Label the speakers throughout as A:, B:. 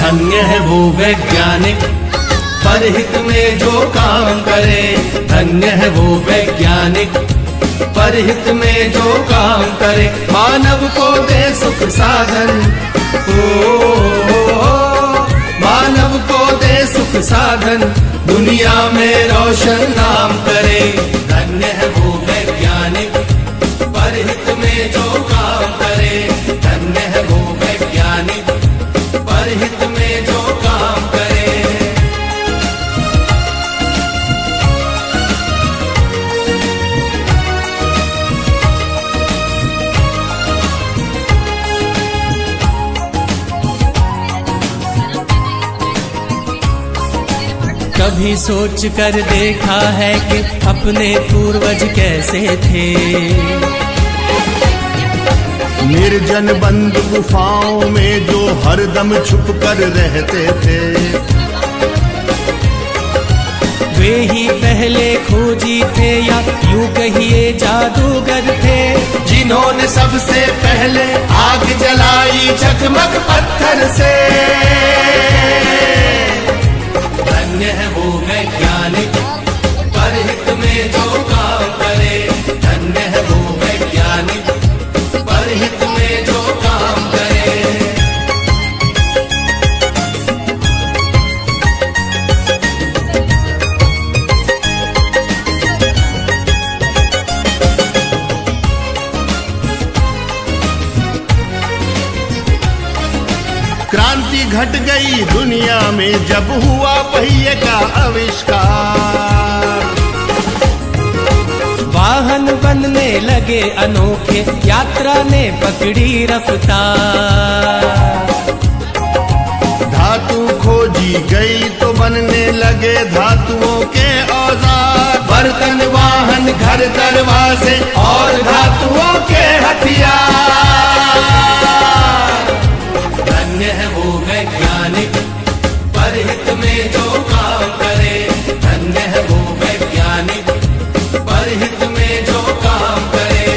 A: धन्य है वो वैज्ञानिक परहित में जो काम करे। धन्य है वो वैज्ञानिक परहित में जो काम करे। मानव को दे सुख साधन, मानव को दे सुख साधन, दुनिया में रोशन नाम करे। धन्य है वो वैज्ञानिक परहित में जो काम करे। धन्य है वो वैज्ञानिक परहित में जो काम करे। कभी सोच कर देखा है कि अपने पूर्वज कैसे थे।
B: निर्जन बंद गुफाओं में जो हरदम छुप कर रहते थे।
A: वे ही पहले खोजी थे या यूं कहिए जादूगर थे, जिन्होंने सबसे पहले आग जलाई चकमक पत्थर से। धन्य है वो वैज्ञानिक परहित में जो काम करे। धन्य है वो वैज्ञानिक परहित में जो काम करे।
B: क्रांति घट गई दुनिया में जब हुआ पहिए का आविष्कार।
A: वाहन बनने लगे अनोखे, यात्रा ने पकड़ी रफ्तार।
B: धातु खोजी गई तो बनने लगे धातुओं के औजार।
A: बर्तन वाहन घर दरवाजे और धातुओं के हथियार। धन्य है वो वैज्ञानिक परहित में जो काम करे। धन्य है वो वैज्ञानिक परहित में जो काम करे।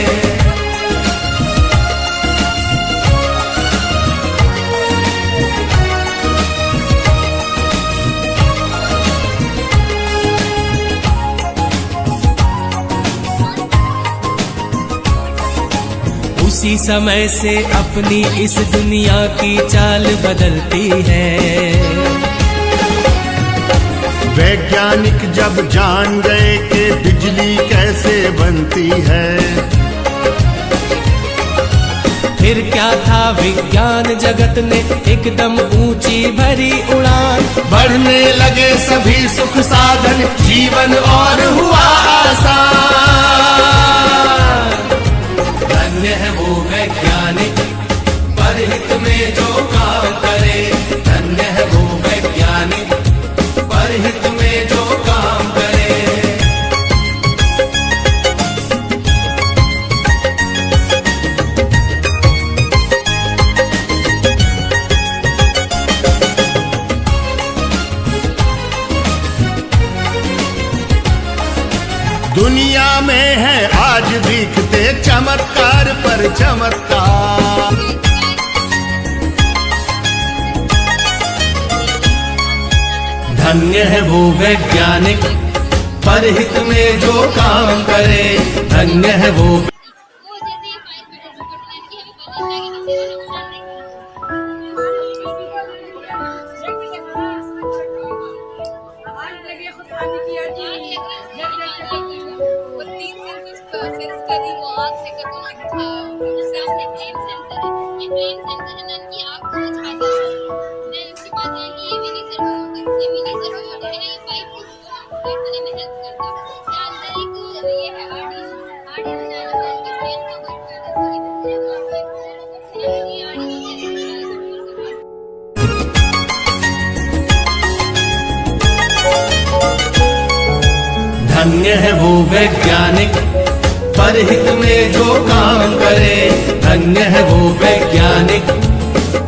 A: उसी समय से अपनी इस दुनिया की चाल बदलती है।
B: वैज्ञानिक जब जान गए कि बिजली कैसे बनती है।
A: फिर क्या था विज्ञान जगत ने एकदम ऊंची भरी उड़ान। बढ़ने लगे सभी सुख साधन, जीवन और हुआ आसान। धन्य है वो वैज्ञानिक परहित में जो काम करे। धन्य है वो वैज्ञानिक परहित में जो काम करे।
B: दुनिया में है आज दिखते चमत्कार पर चमत्कार।
A: धन्य है वो वैज्ञानिक परहित में जो काम करे। धन्य है वो धन्य है वो वैज्ञानिक परहित में जो काम करे। धन्य है वो वैज्ञानिक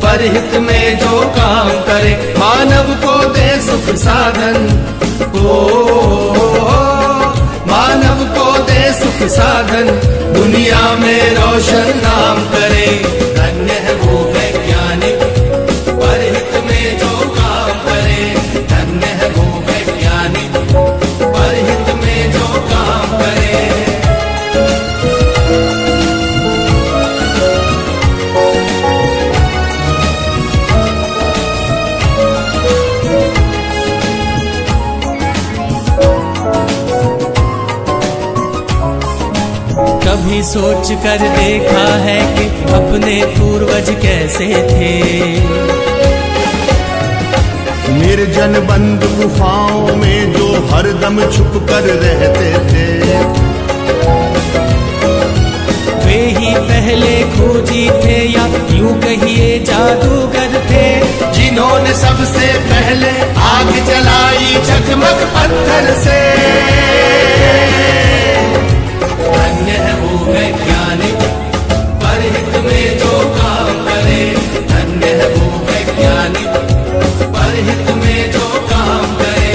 A: परहित में जो काम करे। मानव को दे सुख साधन, मानव को दे सुख साधन, दुनिया में रोशन नाम करे। धन्य है वो वैज्ञानिक परहित में जो
C: सोच कर देखा है कि अपने पूर्वज कैसे थे।
B: निर्जन बंद गुफाओं में जो हरदम छुप कर रहते थे,
C: वे ही पहले खोजी थे या यूं कहिए जादूगर थे,
A: जिन्होंने सबसे पहले आग जलाई झकमक पत्थर से। धन्य है वो वैज्ञानिक परहित में जो काम करे, धन्य है वो वैज्ञानिक परहित में जो काम करे।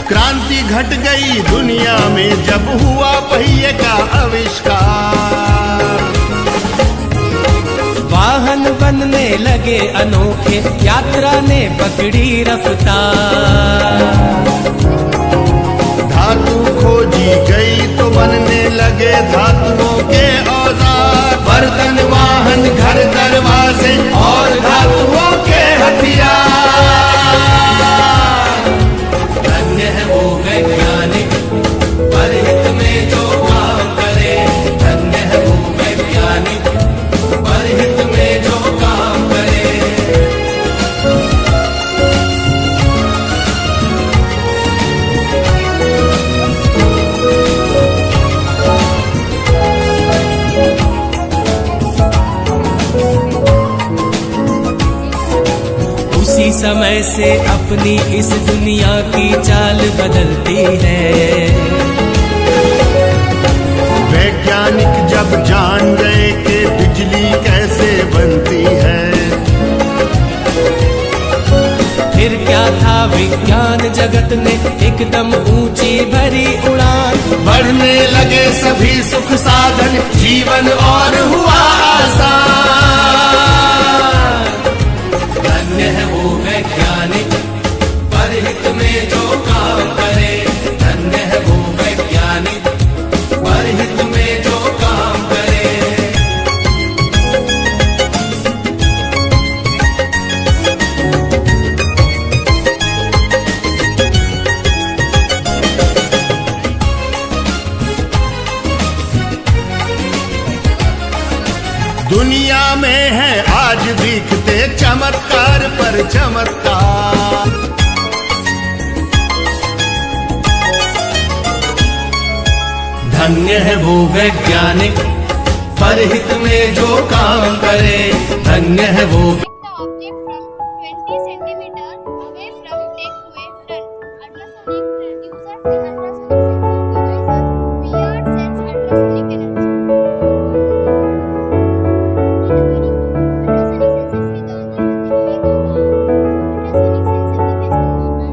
B: क्रांति घट गई दुनिया में जब हुआ पहिए का आविष्कार।
C: वाहन बनने लगे अनोखे, यात्रा ने पकड़ी रफ्तार।
B: धातु खोजी गई तो बनने लगे धातुओं के औजार।
A: बर्तन वाहन घर दरवाजे और धातुओं के हथियार। धन्य है वो वैज्ञानिक परहित में जो काम करे, धन्य है वो वैज्ञानिक परहित में जो काम करे।
C: उसी समय से अपनी इस दुनिया की चाल बदलती है।
B: वैज्ञानिक जब जान गए कि बिजली कैसे बनती है,
C: फिर क्या था विज्ञान जगत में एकदम ऊंची भरी उड़ान।
A: बढ़ने लगे सभी सुख साधन, जीवन और हुआ आसान। धन्य है वो वैज्ञानिक परहित में जो काम करे, धन्य है वो वैज्ञानिक परहित में जो काम करे।
B: दुनिया में है आज दिखते चमत्कार पर चमत्कार।
A: धन्य है वो वैज्ञानिक परहित में जो काम करे, धन्य है वो।
D: The object from 20 centimeter away from take to a front. Ultrasonic uses the ultrasonic sensor devices. VR sends ultrasonic energy. Ultrasonic sensors के द्वारा ultrasonic sensor का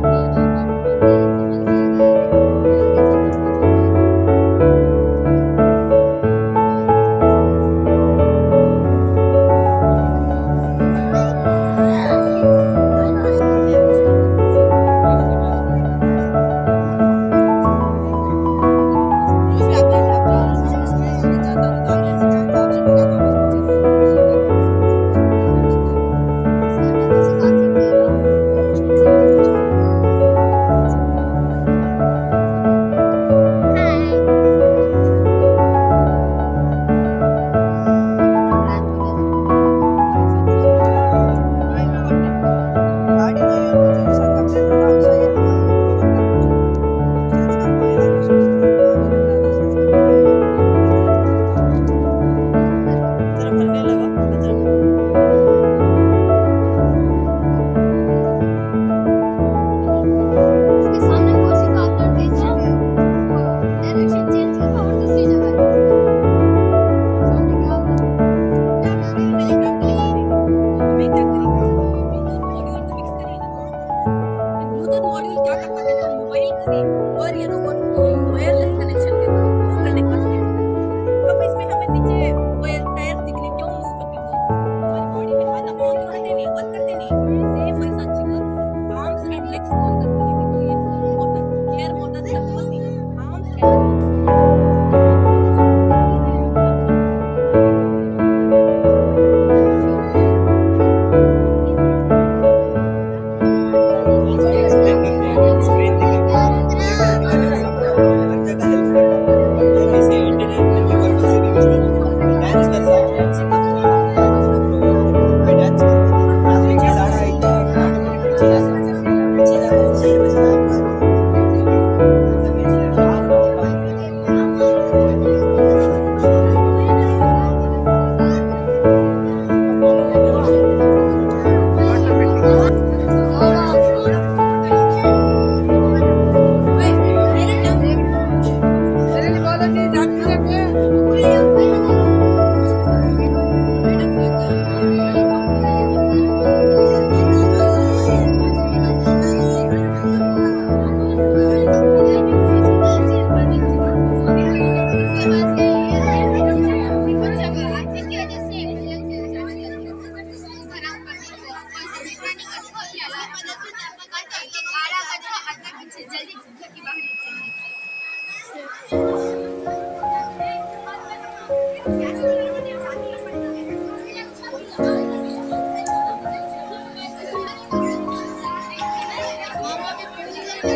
D: My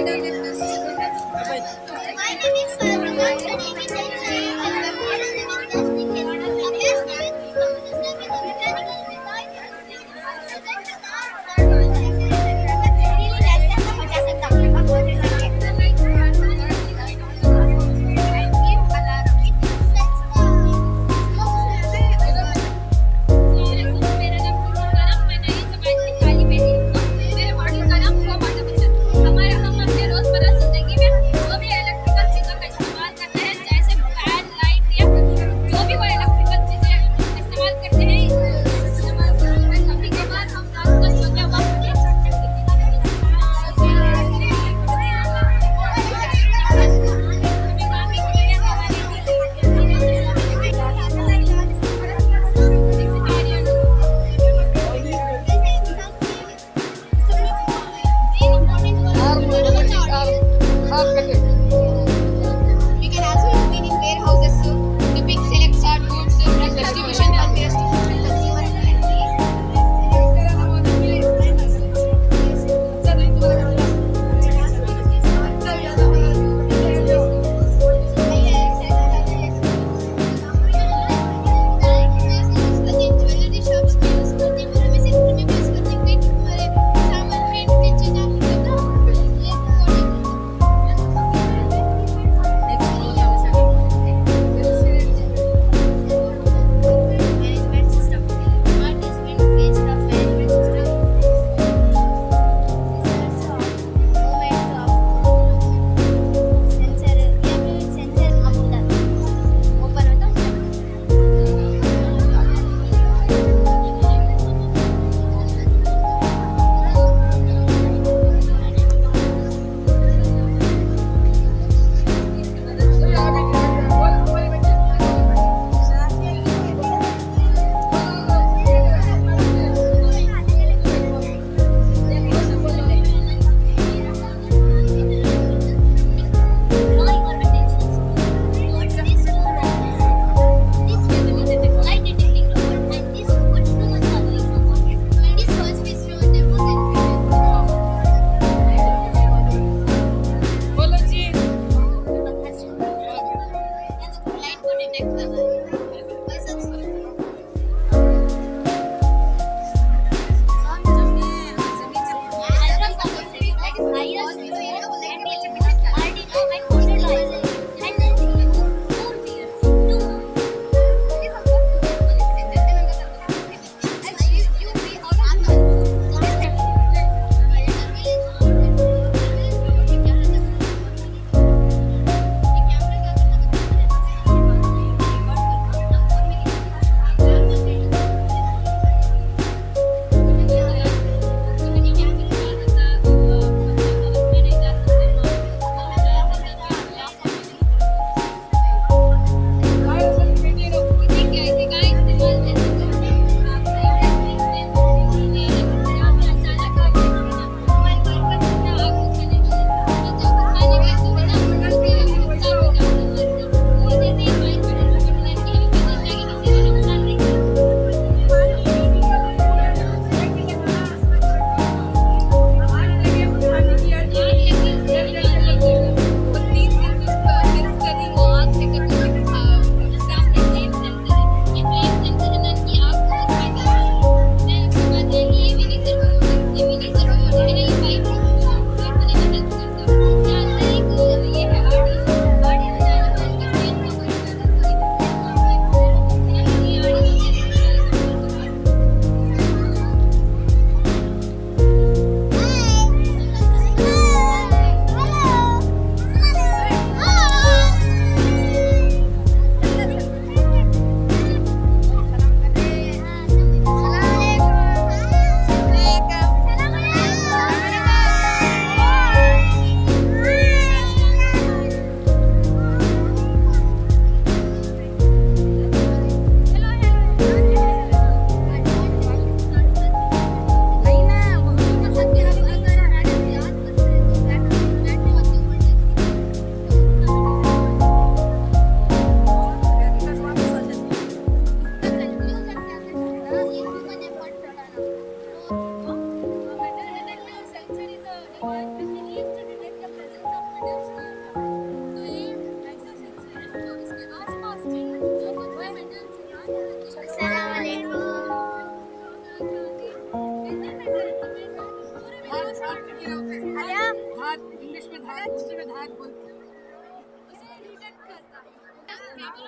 D: name is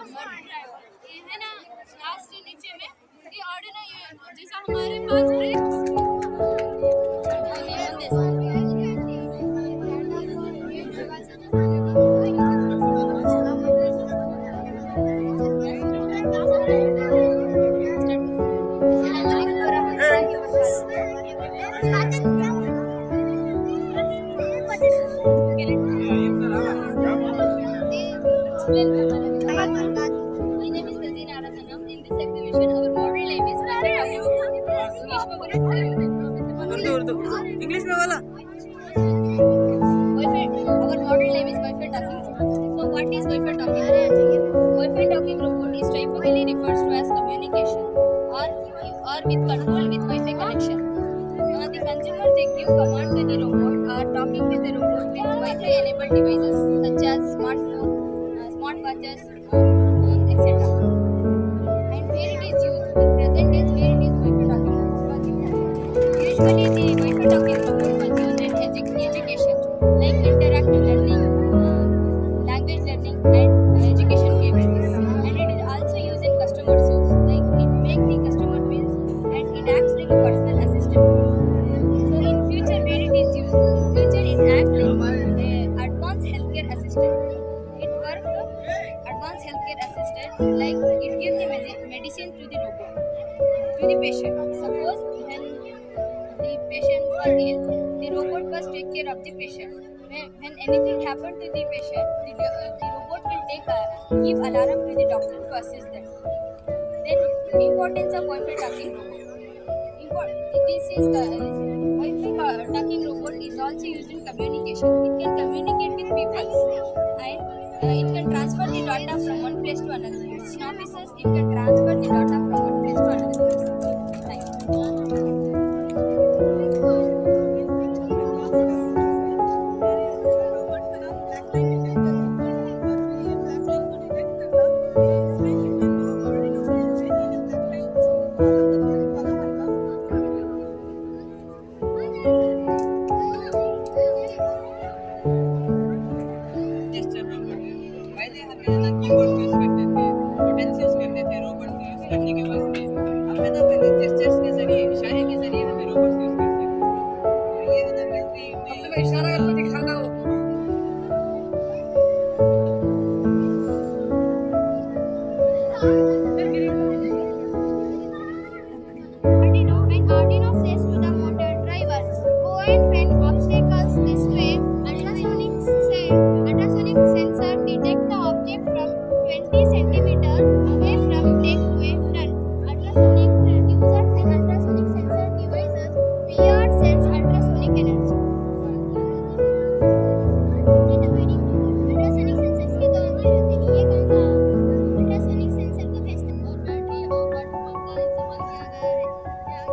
D: ये है ना लास्ट नीचे में ये ऑर्डिनो जैसा हमारे पास breaks My name is Tazeen Arathanam. In this exhibition, our model name is
E: English में बोला
D: Our model name is Wi-Fi talking robot. So, what is Wi-Fi talking robot? Wi-Fi talking robot is typically refers to as communication or with control with Wi-Fi connection. The consumer they give command to the robot or talking with the robot with Wi-Fi enabled devices such as smartphone, smartwatches, phones, etc. And where it is used, in present days where it is Wi-Fi talking robot. Usually the Wi-Fi talking robot was used in education like interactive learning, language learning and education games. And it is also used in customer service like it makes the customer bills and it acts like a personal assistant. So in future where it is used, in future it acts like advanced healthcare assistant. It works advanced healthcare assistant like it gives the medicine to the robot, to the patient. Suppose when the patient was ill, the robot was take care of the patient. When anything happened to the patient, the robot will give alarm to the doctor to assist them. Then importance of Wi-Fi talking robot. Wi-Fi talking robot is also used in communication. It can communicate with people and it can transfer the data from one place to another. In offices, it can transfer the data from one place to another place. Thank you. Arduino says to the motor driver, go and find obstacles this way. Ultrasonic sensor detect the object from 20 centimeters away from take to a turn. Ultrasonic transducers and ultrasonic sensor devices beyond sense ultrasonic energy. Ultrasonic sensors के तो अंदर रहते नहीं ये कौन सा ultrasonic sensor को भेजते हैं और बैटरी और वाट पंप का इस्तेमाल किया गया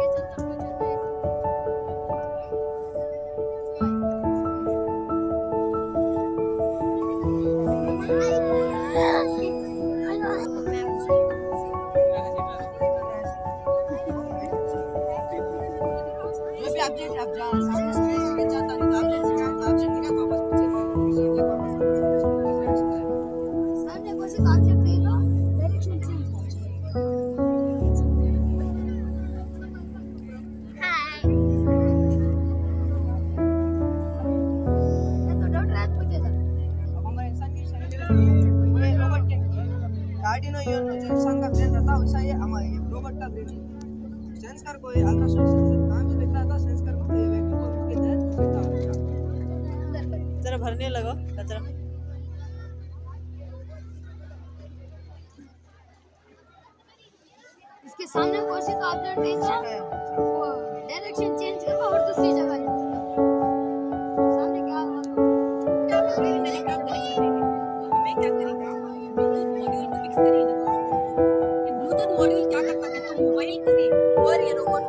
D: है ये आगे चलकर कुछ होता है सामने कौन से कॉन्सेप्ट है जो डायरेक्शन चेंज हाय तो डॉट रात पूछे सर
E: आर्डिनो यूनो जो इंसान का ब्रेन रहता है वैसा ये हमारे रोबोट का ब्रेन है सेंसर को अल्ट्रासाउंड सेंसर कहाँ पे दिख रहा था सेंसर को ये वैक्यूम को उसके तहत सीधा होगा जरा भरने लगा कचरा
D: इसके सामने कौन सी ऑब्जेक्ट है वो डायरेक्शन चेंज कर और दूसरी जगह सामने क्या
E: क्या करेंगे मैंने काम नहीं करेंगे हमें क्या करेंगे ब्लूटूथ मॉड्यूल को फिक्स करेंगे ये ब्लूटूथ मॉड्यूल क्या करता है तो मोबाइल करें और ये रोबोट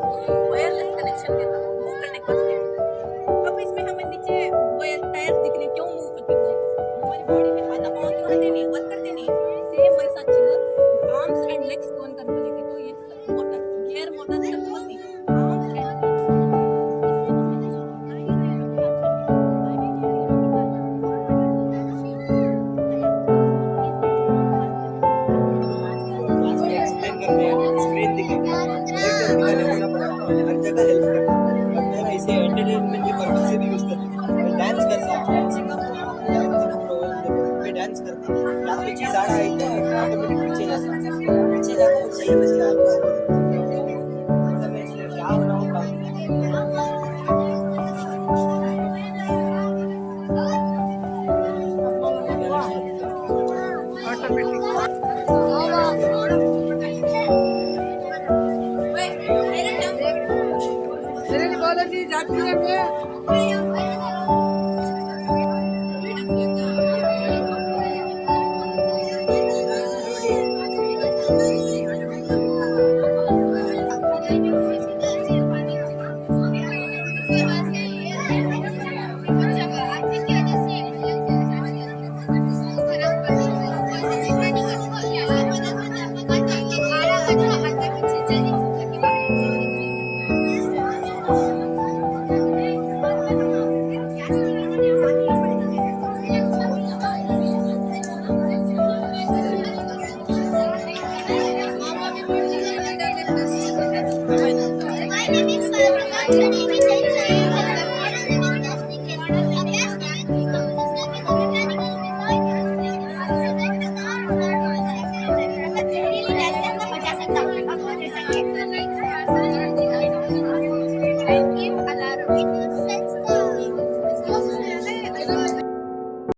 E: वायरलेस कनेक्शन देता मूव करने का अब इसमें हमें नीचे वायर टायर दिख रहे क्यों मूव करते हो हमारी बॉडी में आधा पाँव क्यों करते नहीं बंद करते नहीं सेम वैसा चीज आर्म्स एंड लेग्स को अंदर बोलेंगे तो ये मोटर गियर मोटर से बोलती आर्म्स एंड
F: हर जगह हेल्प करता है। बट मैं ना इसे एंटरटेनमेंट के पर्पज से भी यूज करता हूँ। मैं डांस करता हूँ, डांसिंग का मैं डांस करता हूँ। क्लास में चीज आ रहा है तो ऑटोमेटिक पीछे जाता हूँ, सही है वैसे आपका